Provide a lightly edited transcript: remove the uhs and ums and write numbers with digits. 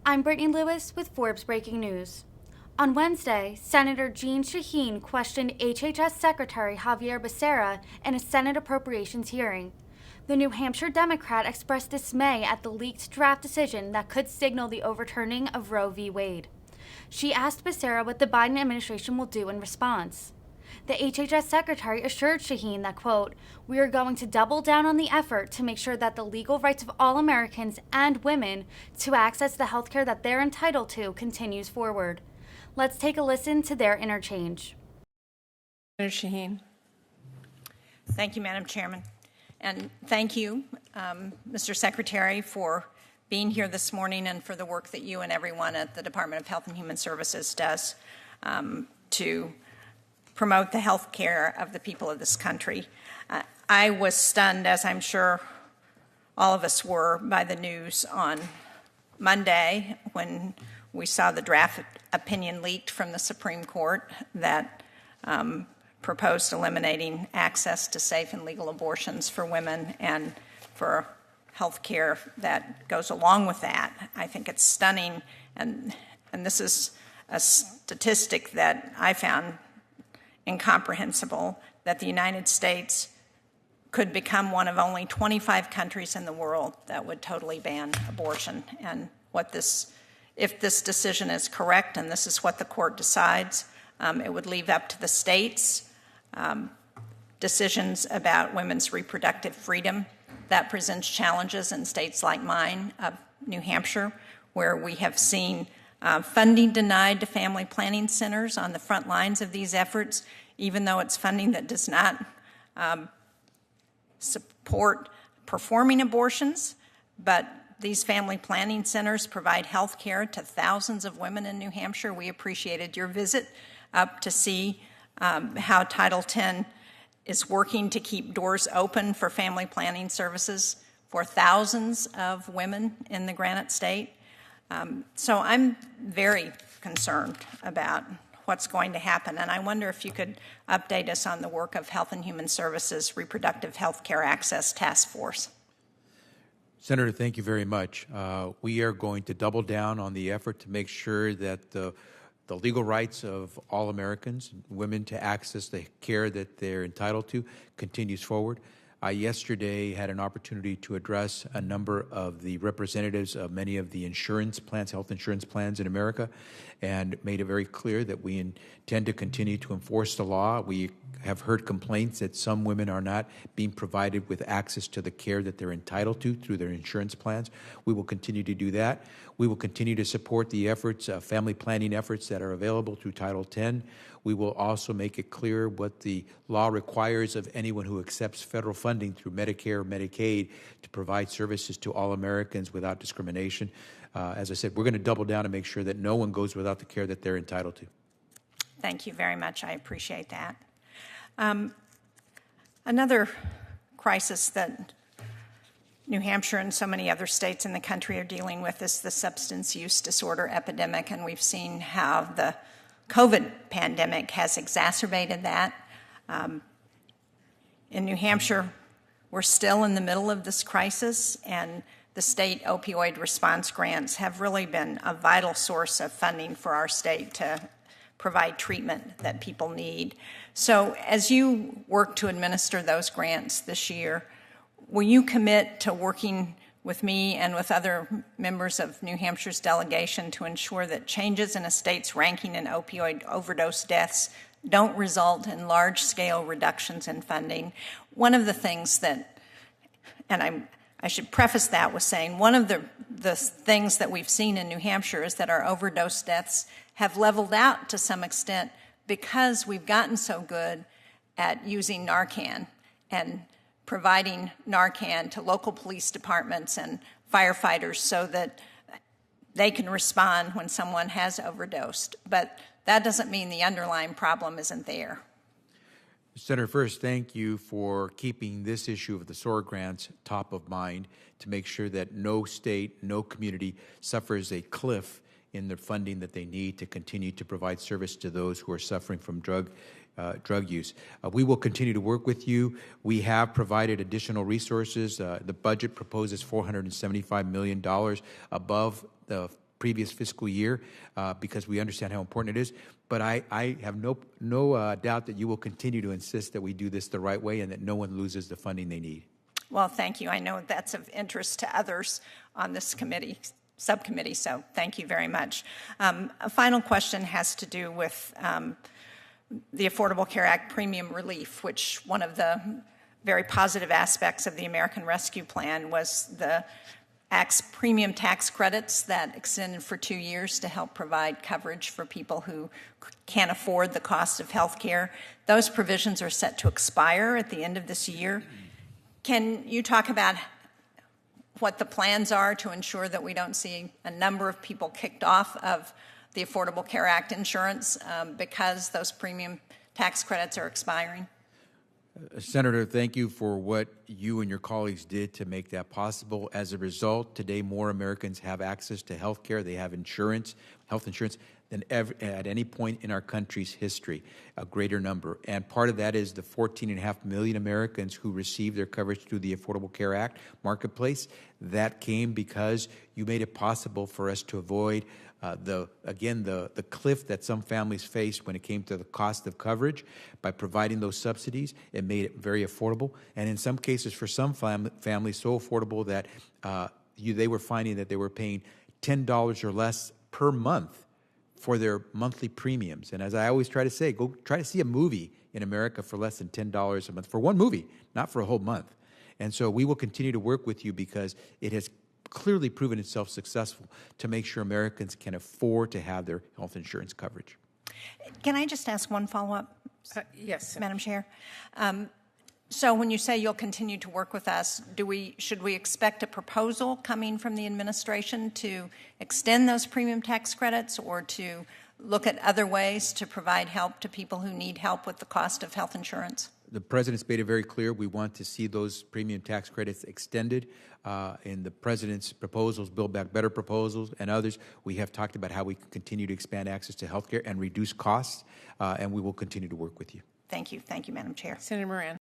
I'm Brittany Lewis with Forbes Breaking News. On Wednesday, Senator Jeanne Shaheen questioned HHS Secretary Xavier Becerra in a Senate Appropriations hearing. The New Hampshire Democrat expressed dismay at the leaked draft decision that could signal the overturning of Roe v. Wade. She asked Becerra what the Biden administration will do in response. The HHS Secretary assured Shaheen that, quote, "We are going to double down on the effort to make sure that the legal rights of all Americans and women to access the health care that they're entitled to continues forward." Let's take a listen to their interchange. Senator Shaheen. Thank you, Madam Chairman. And thank you, Mr. Secretary, for being here this morning and for the work that you and everyone at the Department of Health and Human Services does to promote the health care of the people of this country. I was stunned, as I'm sure all of us were, by the news on Monday when we saw the draft opinion leaked from the Supreme Court that proposed eliminating access to safe and legal abortions for women and for health care that goes along with that. I think it's stunning, and this is a statistic that I found incomprehensible, that the United States could become one of only 25 countries in the world that would totally ban abortion. And if this decision is correct, and this is what the court decides, it would leave up to the states decisions about women's reproductive freedom. That presents challenges in states like mine, of New Hampshire, where we have seen funding denied to family planning centers on the front lines of these efforts, even though it's funding that does not support performing abortions. But these family planning centers provide health care to thousands of women in New Hampshire. We appreciated your visit up to see how Title X is working to keep doors open for family planning services for thousands of women in the Granite State. So I'm very concerned about what's going to happen, and I wonder if you could update us on the work of Health and Human Services Reproductive Health Care Access Task Force. Senator, thank you very much. We are going to double down on the effort to make sure that the legal rights of all Americans, women, to access the care that they're entitled to continues forward. I yesterday had an opportunity to address a number of the representatives of many of the insurance plans, health insurance plans in America, and made it very clear that we intend to continue to enforce the law. We have heard complaints that some women are not being provided with access to the care that they're entitled to through their insurance plans. We will continue to do that. We will continue to support the efforts, family planning efforts that are available through Title X. We will also make it clear what the law requires of anyone who accepts federal funding through Medicare or Medicaid to provide services to all Americans without discrimination. As I said, we're going to double down and make sure that no one goes without the care that they're entitled to. Thank you very much. I appreciate that. Another crisis that New Hampshire and so many other states in the country are dealing with is the substance use disorder epidemic, and we've seen how the COVID pandemic has exacerbated that. In New Hampshire, we're still in the middle of this crisis, and the state opioid response grants have really been a vital source of funding for our state to provide treatment that people need. So as you work to administer those grants this year, will you commit to working with me and with other members of New Hampshire's delegation to ensure that changes in a state's ranking in opioid overdose deaths don't result in large-scale reductions in funding? One of the things that, and I should preface that with saying, one of the things that we've seen in New Hampshire is that our overdose deaths have leveled out to some extent because we've gotten so good at using Narcan and providing Narcan to local police departments and firefighters so that they can respond when someone has overdosed. But that doesn't mean the underlying problem isn't there. Senator, first, thank you for keeping this issue of the SOAR grants top of mind to make sure that no state, no community suffers a cliff in the funding that they need to continue to provide service to those who are suffering from drug use. We will continue to work with you. We have provided additional resources. The budget proposes $475 million above the previous fiscal year because we understand how important it is. But I have no doubt that you will continue to insist that we do this the right way and that no one loses the funding they need. Well, thank you. I know that's of interest to others on this subcommittee, so thank you very much. A final question has to do with the Affordable Care Act premium relief, which one of the very positive aspects of the American Rescue Plan was the Act's premium tax credits that extended for 2 years to help provide coverage for people who can't afford the cost of health care. Those provisions are set to expire at the end of this year. Can you talk about what the plans are to ensure that we don't see a number of people kicked off of the Affordable Care Act insurance because those premium tax credits are expiring? Senator, thank you for what you and your colleagues did to make that possible. As a result, today more Americans have access to health care. They have health insurance, than ever at any point in our country's history, a greater number. And part of that is the 14.5 million Americans who received their coverage through the Affordable Care Act marketplace. That came because you made it possible for us to avoid the cliff that some families faced when it came to the cost of coverage. By providing those subsidies, it made it very affordable, and in some cases for some families so affordable that they were finding that they were paying $10 or less per month for their monthly premiums. And as I always try to say, go try to see a movie in America for less than $10 a month for one movie, not for a whole month. And so we will continue to work with you because it has clearly proven itself successful to make sure Americans can afford to have their health insurance coverage. Can I just ask one follow-up? Yes. Madam Chair. So when you say you'll continue to work with us, should we expect a proposal coming from the administration to extend those premium tax credits or to look at other ways to provide help to people who need help with the cost of health insurance? The President's made it very clear we want to see those premium tax credits extended. In the President's proposals, Build Back Better proposals, and others, we have talked about how we can continue to expand access to health care and reduce costs, and we will continue to work with you. Thank you. Thank you, Madam Chair. Senator Moran.